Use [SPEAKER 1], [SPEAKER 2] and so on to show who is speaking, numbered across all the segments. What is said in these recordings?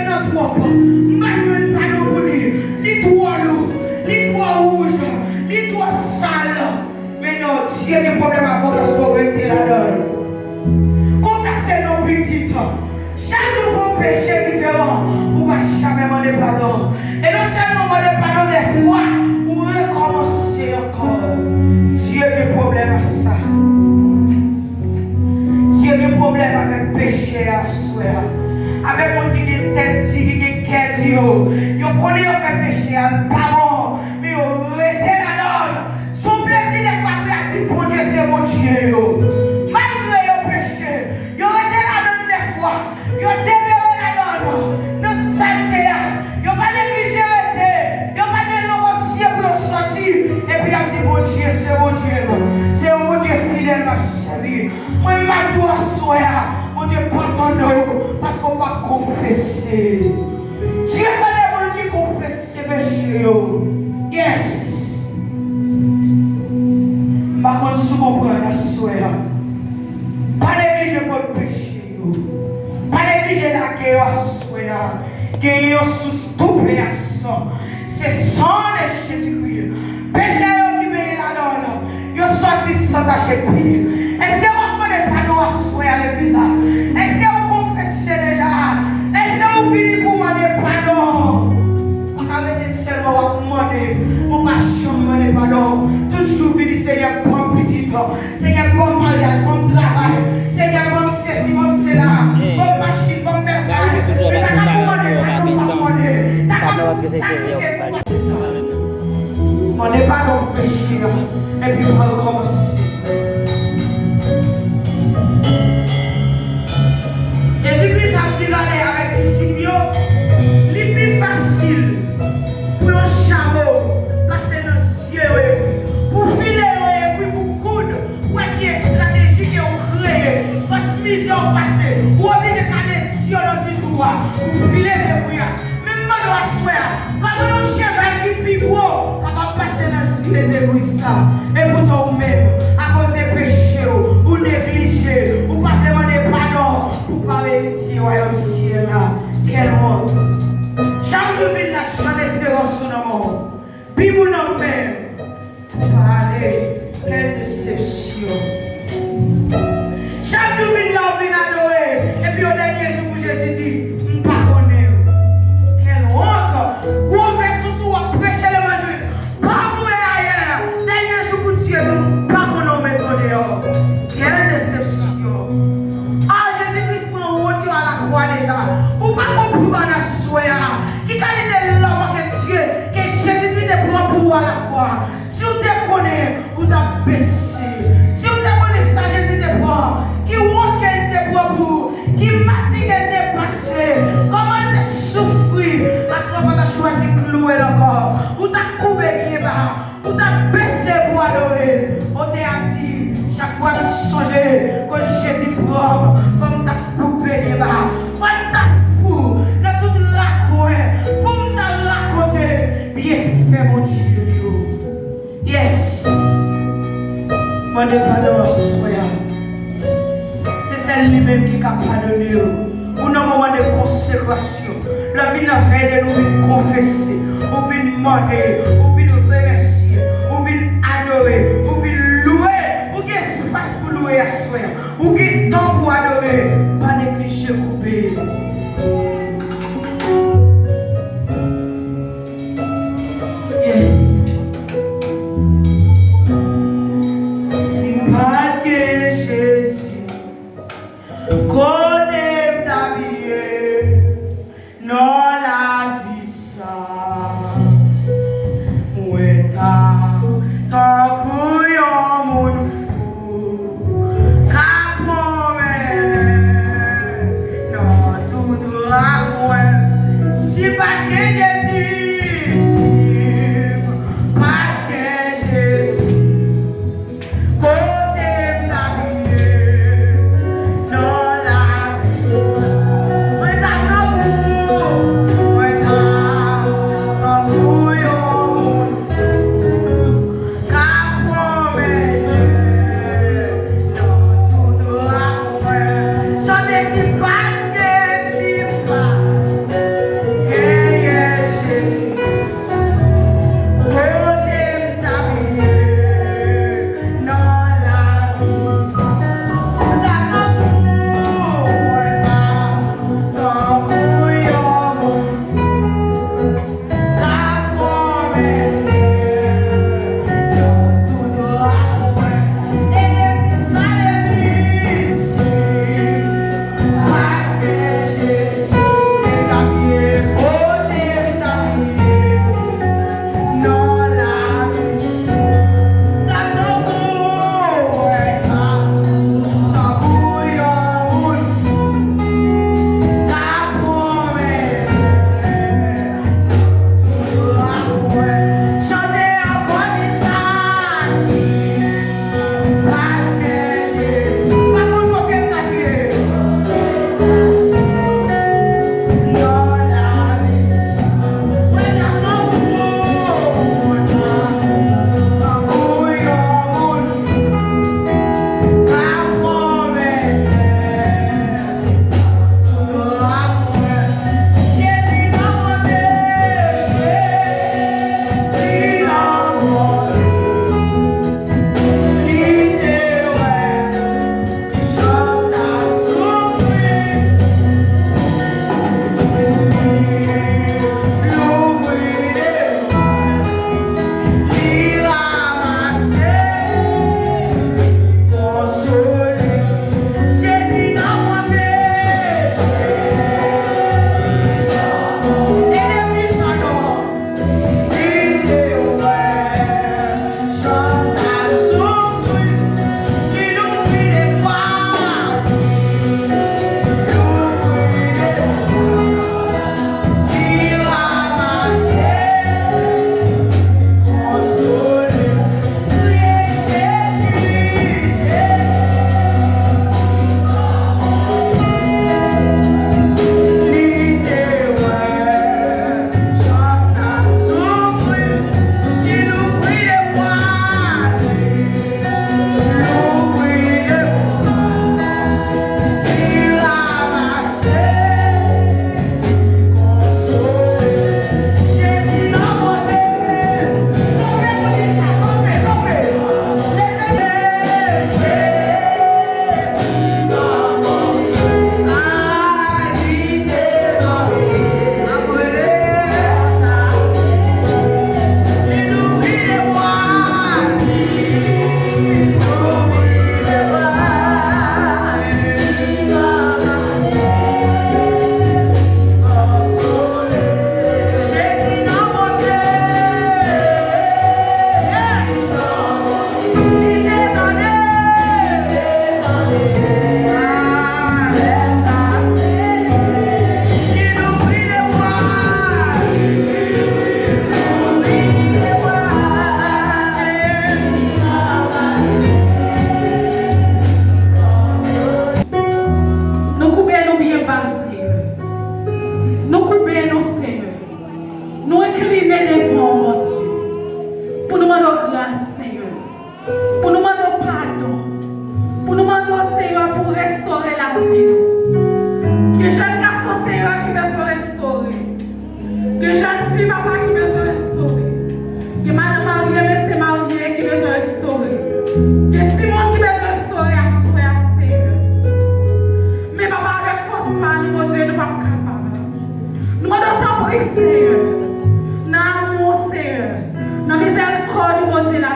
[SPEAKER 1] dans toi. M'appelle pas non plus. Dis-toi lourd, dis-toi rouge, dis-toi sale. Mais non, Dieu a des problèmes à votre spiritualité là-dedans. Confessez nos petites. Chaque nouveau péché différent, vous ne va jamais demander pardon. Et non seulement demander pardon des fois, vous recommencer encore. Dieu a des problèmes à ça. Dieu a des problèmes avec le péché à soi. Avec mon qui est tête, qui est cœur, vous connaissez en fait péché, pas bon, mais vous restez là-dedans. Son plaisir des fois, vous avez dit, bon Dieu, c'est mon Dieu. Malgré le péché, vous restez là-dedans des fois. Vous demeurez là-dedans. Dans cette terre, vous pas négligé rester. Vous pas négocié pour sortir. Et puis, vous avez dit, bon Dieu, c'est mon Dieu. C'est mon Dieu fidèle, ma chérie. Moi, je dois soir. Mon Dieu, pardonne-nous. Parce qu'on va confesser. Dieu va les gens qui confessent ses péchés. Yes. Par contre, si vous prenez la soeur, pas négliger votre péché. Pas négliger la guerre à soeur. Qui est sous stupéfaction. C'est sang de Jésus-Christ. Péché qui met là-dedans. Ils sont sortis sans tâcher de pied. Est-ce que vous prenez pardon à soeur à l'église? Est-ce que vous confessez déjà? Est-ce que vous venez pour demander pardon? Quand vous êtes seulement demander, vous ne pouvez pas demander pardon. Toujours vous dites, Seigneur, bon petit temps. Seigneur, bon mariage, bon travail. Seigneur, bon ceci, bon cela. Bon machine, bon merveille. Mais t'as qu'à demander pardon. T'as qu'à demander pardon pour péché. Et puis on va recommencer. Jésus-Christ a dit d'aller avec les disciples, les plus facile pour un chameau passer dans le ciel, pour filer et puis pour coudre, pour qu'il y ait une stratégie qui est créée, parce que mission passée, ou obligé d'aller sur le droit, pour filer les brouillards. Même moi je dois souhaiter, quand on a un cheval qui est plus gros, on va passer dans le ciel des brouillards. Et pourtant vous-même, à cause des péchés, vous négligez, vous pas demander pardon, vous parlez du royaume ciel là. Quel monde! Chaque jour, il y a la chance d'espérance sur le monde. Puis vous n'en faites pour parler. Quelle déception! Chaque jour, il y a envie d'adorer. Et puis au dernier jour, Jésus dit, je ne pas connais. Quelle honte! Vous faites sous vous prêcher l'évangile. Pas vous et ailleurs. Dernier jour, vous Dieu, nous pas connais maintenant dehors. Quelle déception! Ah, Jésus-Christ prend un retour à la croix déjà. Vous pas comprendre la soeur. Qui t'a été là que Dieu, que Jésus-Christ te prend pour à la croix. Si vous te connaissez, vous t'avez baissé. Si vous te connaissez ça, Jésus te prend. Qui honte qu'elle te prend pour. Qui mati qu'elle te passé. Comment elle te souffrir. Parce que vous avez choisi de clouer encore. Vous t'avez coupé bien bas. Vous t'avez baissé pour adorer. On t'a dit, chaque fois que vous songez que Jésus prend, comme t'as coupé bien bas. Comme t'as fou. Dans toute la coin. Comme t'as raconté. Bien fait, mon Dieu. Yes. Mon Dieu, pardon, soyez. C'est celle lui-même qui est capable de nous. Pour nos moments de consécration. La vie n'a rien de nous confesser. Ou bien demander. Ou bien remercier. Ou bien adorer. Ou bien louer. Ou bien espace pour louer à soi. Ou bien temps pour adorer. Pas négliger couper. Yes. Connais ta vie, non la vie ça.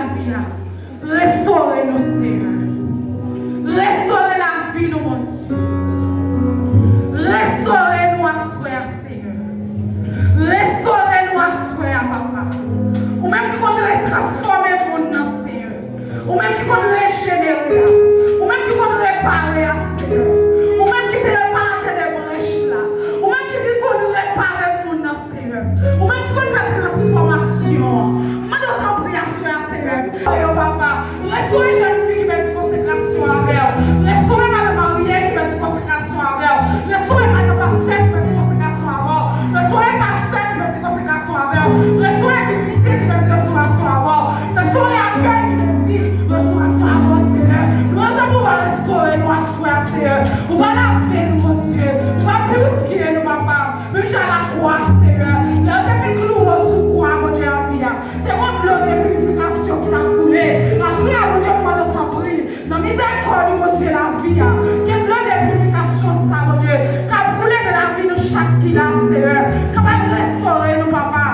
[SPEAKER 1] la vie. Restaurez-nous, Seigneur. Restaurez la vie, mon Dieu. Restaurez-nous à soi, Seigneur. Restaurez-nous à soi, papa. Ou même qui voudrait transformer le monde, Seigneur. Ou même qui voudrait régénérer. Ou même qui voudrait réparer, Seigneur. Ou même qui se répare des brèches là. Ou même qui dit qu'on nous répare le monde, Seigneur. Ou même qui veut faire transformation. Maintenant, t'en prie à soi, Seigneur. Oh, papa. Restaurez jeune fille qui met une consécration à elle. Restaurez madame Marielle qui met une consécration à elle. Restaurez madame Pasteur qui met une consécration à elle. Restaurez Pasteur qui met une consécration à elle. Restaurez musicien qui met une restauration à elle. Restaurez accueil qui met une restauration à elle, Seigneur. Nous va restaurer nous à soi, Seigneur. On va laver nous, mon Dieu. On va purifier nous, papa. Même j'ai la croix, Seigneur. Là, on a mis clou sous croix, mon Dieu, la vie. T'es mon bloc de purification qui t'a coulé. Assurer à mon Dieu, pour notre prix. Dans miséricorde, mon Dieu, la vie. Qu'il y bloc de purification, ça, mon Dieu. Qui a coulé de la vie de chaque qui l'a, Seigneur. Qui va restaurer nous, papa.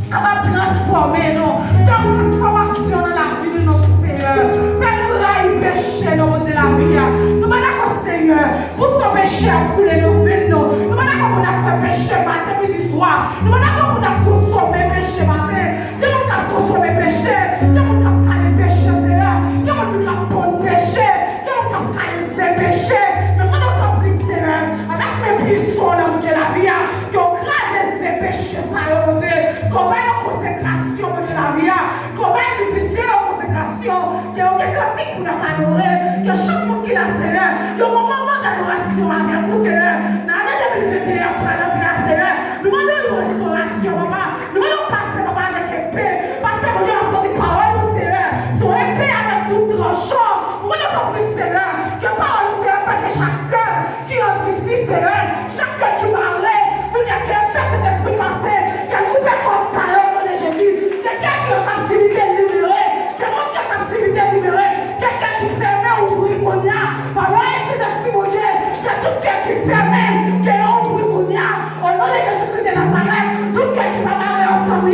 [SPEAKER 1] Qui va transformer nous. Transformation de la vie de notre Seigneur. Fais-nous là, il péché, mon Dieu, la vie. Nous allons, Seigneur, pour son péché à couler nos vies, nous allons, on a fait péché matin, midi, soir. Nous allons, on a consommé péché matin. Nous allons consommer péché. Nous allons caler péché, Seigneur. Nous allons bon péché. Nous allons caler péché. Mais nous allons prier, Seigneur, avec mes puissants, mon Dieu, la vie, qui ont crasé ces péchés, ça, mon Dieu. Qu'on va en consécration, mon Dieu, la vie, qu'on va en musicien en consécration, qui ont des cantiques pour adorer, que chaque monde qui l'a, Seigneur, il y a un moment d'adoration avec vous, Seigneur. Dans l'année 2021, après notre Seigneur, nous demandons une restauration, papa. Nous demandons passer, papa, avec épée. Passer, mon Dieu, à sortir parole, Seigneur. Sur épée avec tout tranchant. Nous demandons compris, Seigneur, que parole, Seigneur, parce que chaque cœur qui entre ici, Seigneur, chaque cœur qui parlait, qu'il y a quelqu'un cet esprit passé, qui a coupé comme ça, au nom de Jésus. Quelqu'un qui est en captivité libérée, quelqu'un qui est en captivité libérée, quelqu'un qui fermait ou ouvrit qu'on y a. Papa, cet esprit, mon Dieu, que tout cœur qui fermait, qui est ouvri qu'on y a, au nom de Jésus-Christ de Nazareth, tout cœur qui va parler ensemble,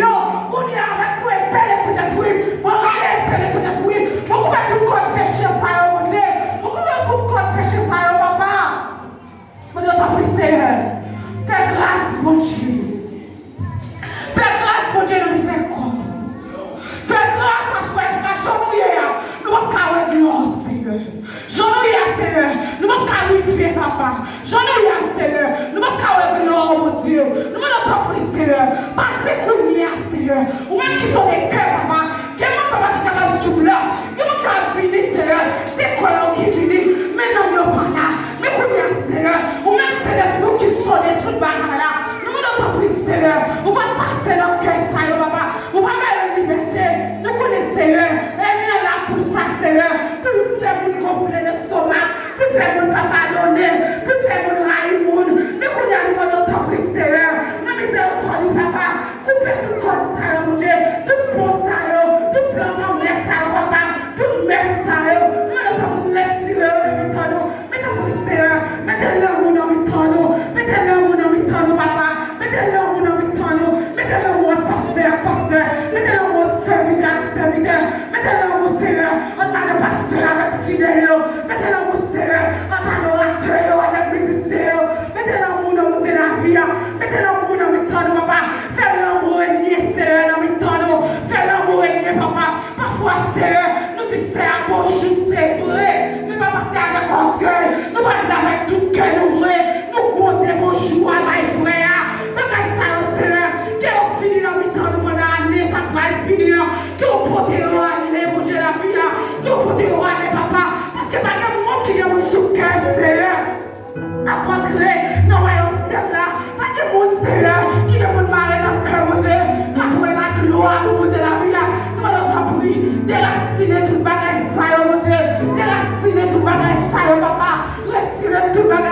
[SPEAKER 1] qu'on y a avec vous, épée l'esprit d'esprit, on va aller épée l'esprit d'esprit, on va tout code péché, ça, mon Dieu, on va tout code péché, ça, papa. Mon Dieu, t'en prie, Seigneur. Fais grâce, mon Dieu. Fais grâce, mon Dieu, de miséricorde. Fais grâce à soi, papa. Nous allons carrer gloire, Seigneur. J'en Seigneur. Nous allons qualifier, papa. J'en Seigneur. Nous allons carrer gloire, mon Dieu. Nous allons t'en prier, Seigneur. Passez pour nous, Seigneur. Ou même qui sont des cœurs, papa. Quel est papa qui t'a fait souffler? Quel est qui a fini, Seigneur? C'est quoi qui finit? Mais non, il n'y a pas là. Mais combien, Seigneur? Ou même c'est l'esprit qui sont des trucs là. Nous allons t'en prier, Seigneur. On va passer notre cœur, ça, papa. On va mettre la liberté. Nous connaissons, Seigneur. Elle est là pour ça, Seigneur. Que nous faisons complet l'estomac. Nous faisons pardonner. Nous faisons raïmoun. Nous connaissons notre prix, Seigneur. Nous miséricorde, papa. Coupez tout comme ça, mon Dieu. Tout bon ça, tout plan d'envers ça, papa. Tout mère ça, nous allons nous retirer de nous. Mettez-le, Seigneur. Mettez-le, mon nom, mettez-le, mon nom, papa. Mettez-le, mon nom, mettez-le, mon pasteur. Mettez-le, mon serviteur. Mettez-le, mon Seigneur. On a le pasteur avec fidèle. Mettez-le, mon Seigneur. On a l'orateur avec musicien. Mettez-le, mon nom, c'est la vie. Mettez-le, mon nom, papa. Fais-le, mon régner, Seigneur, fais-le, mon régner, papa. Parfois, Seigneur, nous disons à bonjour, c'est vrai. Nous ne pas passer avec orgueil. Nous passer avec tout cœur ouvré. Nous comptons bonjour à mes frères. Nous passons, Seigneur, qui ont fini dans le temps pendant l'année, ça va finir. Qui ont porté l'année, mon Dieu, la vie. Qui ont porté l'année, papa. Parce que pas de monde qui est mon sous-cœur, Seigneur. À rentrer dans le celle-là. Pas de monde, Seigneur, qui est mon mari dans le cœur, mon Dieu. Quand vous êtes la gloire, mon Dieu, la vie. Nous allons prier. Déraciner tout le bagage, ça, mon Dieu. Déraciner tout le bagage, ça, papa. Retirer tout le bagage.